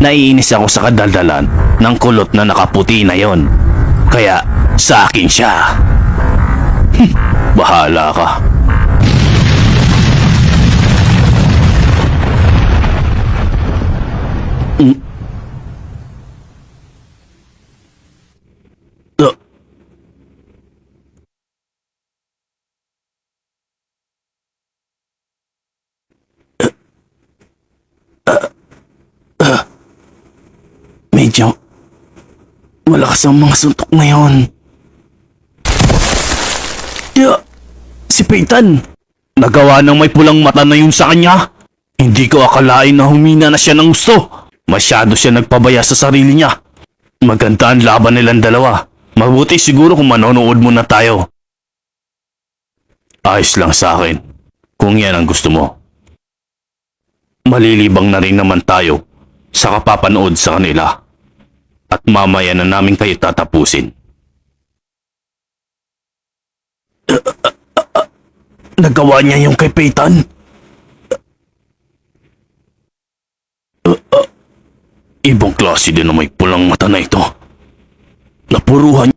Naiinis ako sa kadaldalan ng kulot na nakaputi na yon. Kaya sa akin siya. Bahala ka. Medyo malakas ang mga suntok ngayon. Si Peyton! Nagawa ng may pulang mata na yun sa kanya. Hindi ko akalain na humina na siya ng gusto. Masyado siya nagpabaya sa sarili niya. Maganda ang laban nilang dalawa. Mabuti siguro kung manonood muna tayo. Ayos lang sa akin, kung yan ang gusto mo. Malilibang na rin naman tayo sa kapapanood sa kanila. At mamaya na namin kayo tatapusin. Nagawa niya yung kay Peyton? Ibang klase din na may pulang mata na ito. Napuruhan